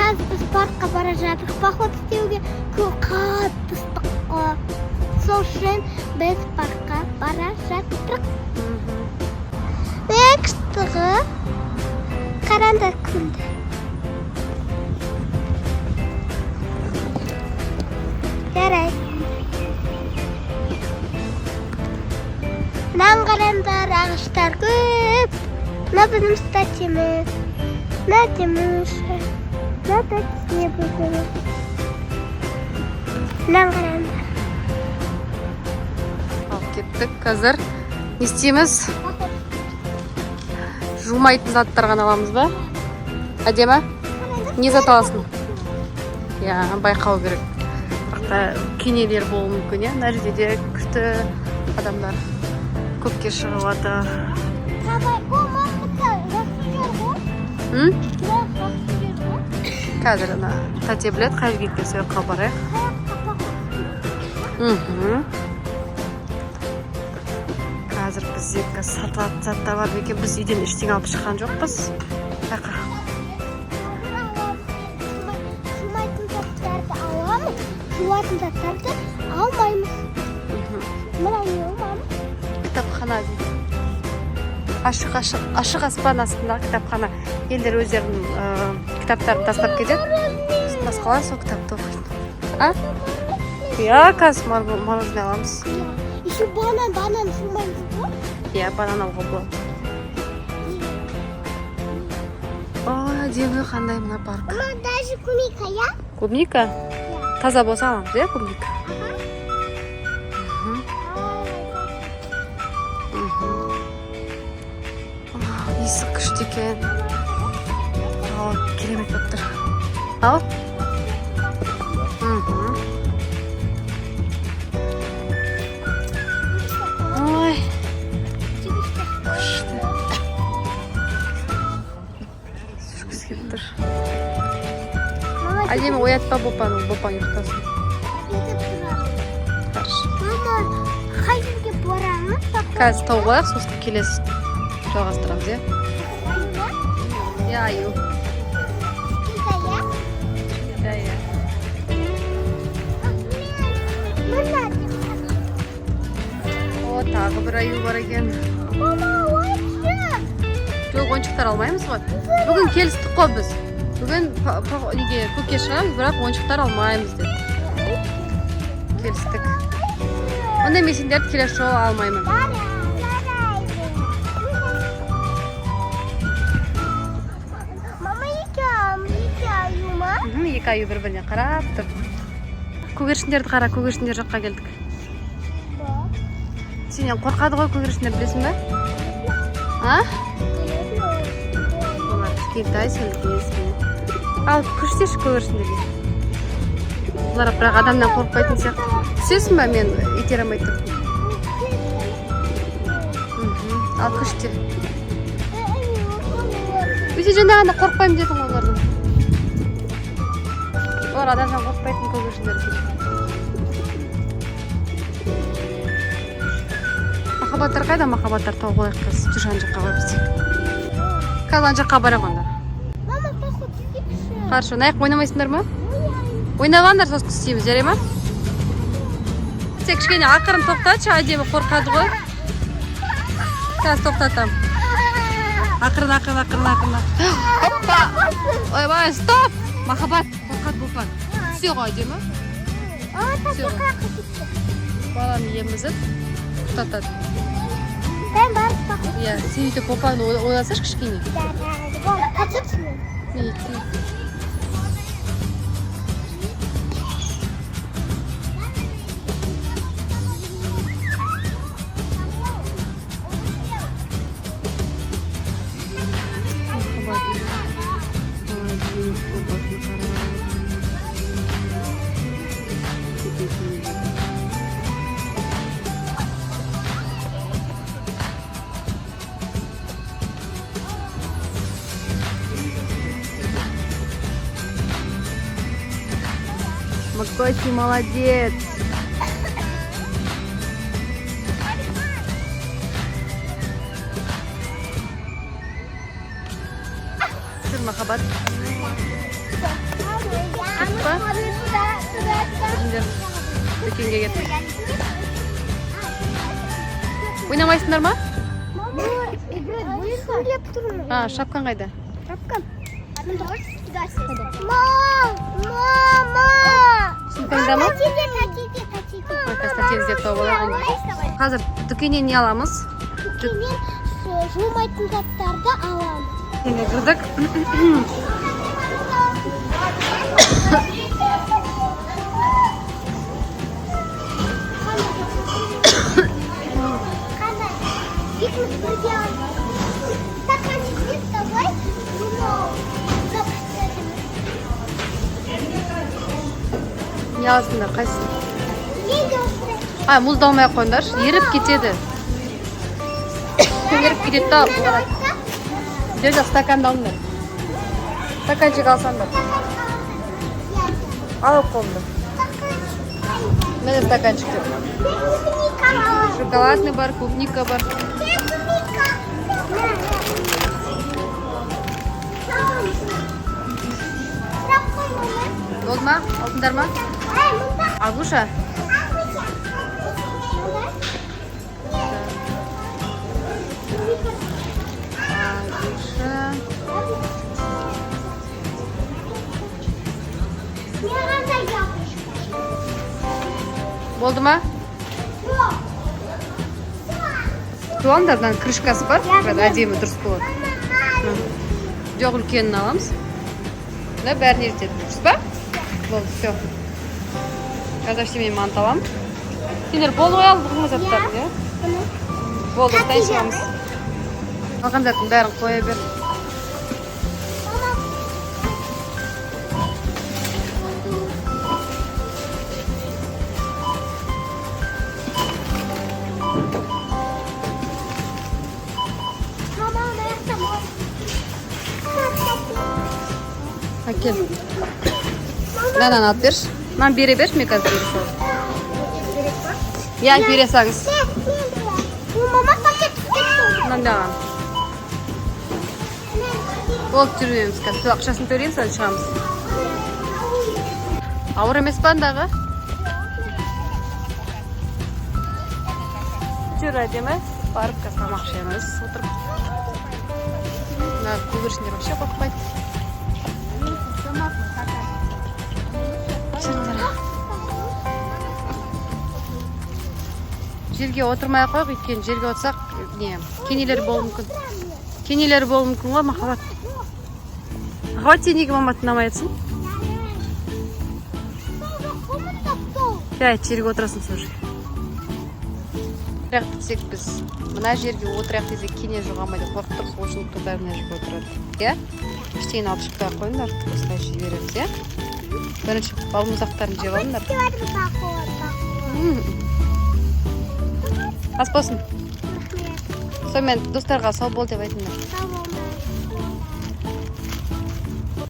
қазір біз паркқа бара жатырмыз. Поход істеуге қатты ыстық қой. Сол үшін біз паркқа бара жатырмыз. Ең ыстығы қараңдар күнді. Жарайды. Мынаны қараңдар, ағаштар көп. Мына біздің статиямыз. Мынаны қараңдар. Ал кеттік. Қазір не істейміз? Жумайтын заттар ғана аламыз ба? Әдемі? Не зат аласың? Я, байқау керек. Кенелер болуы мүмкін, я? Мына жерде де күшті адамдар көпке шығып жатыр. Қазір тәте білет, қай жерге кеткен сояққа барайық. Қазір бізде сатылатын заттар бар екен, біз үйден ештеңе алып шыққан жоқпыз. Байқа. Жуатын заттарды алмаймыз. Мына не алмаймыз? Кітапхана дейді. Ашық аспан астындағы кітапхана. Елдер өздерінің кітаптарын тастап кетеді. Басқалар сол кітапты оқиды. А? Я, қазір мороженое аламыз. Еще банан жумаймыз ғой? Я, банан алуға болады. О, әдемі қандай мына парк. Мама, даже клубника, я? Клубника? Таза болса аламыз, иә, клубника? Иісі күшті екен. Ал, керемет болып тұр. Ал? Ой. Күшті. Жүргісі келіп тұр. Әдемі оятпа бопаң ұйықтасын. Хорошо. Мама, қай жерге барамыз? Қазір тауып алайық, сосын келесі жалғастырамыз, иә? Я, аю. Я. О, тағы бір аю бар екен. Мама, ойыншық. Жоқ, ойыншықтар алмаймыз ғой. Бүгін келістік қой біз. Бүгін көкке шығамыз, бірақ ойыншықтар алмаймыз деп. Келістік. Онда мен сендерді келесі жолы алмаймын. Мама, екі аю ма? Екі аю бір-біріне қарап тұр. Көгершіндерді қара, көгершіндер жаққа келдік. Сенен қорқады ғой көгершіндер, білесің бе? А? Олар кішкентай сәлкесін. Ал күштеші көгершіндерге. Олар бірақ адамнан қорқпайтын сияқты. Түсесің бе, мен итере алмай тұрмын. Ал күште. Өте жаңағында қорқпаймын дедің олардан. Олар адамнан қорқпайтын көгершіндер. Махаббаттар қайда? Махаббаттар тауып алайық қыз. Жүр жан жаққа бар бізде. Қазір жаққа барайық онда. Мама, поход істейікші. Хорошо, наяқ ойнамайсыңдар ма? Ойнағандар сосын істейміз, жарай ма? Сен кішкене ақырын тоқтатшы, әдемі қорқады ғой. Қазір тоқтатам. Ақырын. Оппа! Ойбай, стоп! Махаббат, қорқады бұлпан. Түсе ғой әдемі. Баланы емізіп, тоқтатады. Мен барып поход. Иә, сен өйтіп бұлпаны ойласаш кішкене. Қачықсың? Не? Макоси молодец. Махаббат. Жүріңдер. Дүкенге кеттік. Ойнамайсыңдар ма? Шапкан қайда? Сумкаңда ма? Кастатив іздеп тауып алайық. Қазір дүкеннен не аламыз? Дүкеннен жумайтын заттарды аламыз. Дүкенге кірдік. Не аласыңдар, қайсың? Мұзды алмай қойыңдар, еріп кетеді. Еріп кетеді да, бұғарады. Жерде стаканды алыңдар. Стаканчик алсаңдар. Алып қолымды. Мені стаканчик деп. Шоколадный бар, клубника бар. Болды ма? Алтындар ма? Агуша? Агуша. Болды ма? Туандардан крышкасы бар, әдемі дұрыс болады. Жоқ, үлкенін аламыз. Бәрін ертеді. Дұрыс па? Болды, все. Қазір ештеңе мант аламын. Сендер болды ғой алдығыңыз заттарды, иә? Болды, осыдан шығамыз. Алған заттың бәрін қоя бер. Әкел. Мынаны алып берші. Маған бере берші, мен қазір бере салып. Я бере саңыз. Мама пакет кетті. Мынандаған. Болып жүреміз қазір. Сол ақшасын төлейміз, содан шығамыз. Ауыр емес па андағы? Жүр әдемі. Барып қазір тамақ ішеміз. Отырып. Мына көгершіндер вообще қорқпайды. Жерге отырмай қойық, өйткені жерге отырсақ, кенелер болуы мүмкін. Кенелер болуы мүмкін ғой, Махаббат. Махаббат, сен неге мамат ұнамайсың? Жай, жерге отырасың слушай. Бірақ десек біз мына жерге отырайық десек кене жоғамайды, қорқып тұрып, сол үшін бәрі мына жерге отырады. Иә? Ештеңені алып шықпай қойыңдар, осылай жібереміз, иә? Бірінші балмұздақтарын жеп алыңдар. Ас болсын. Сонымен достарға сау бол деп айтыңдар.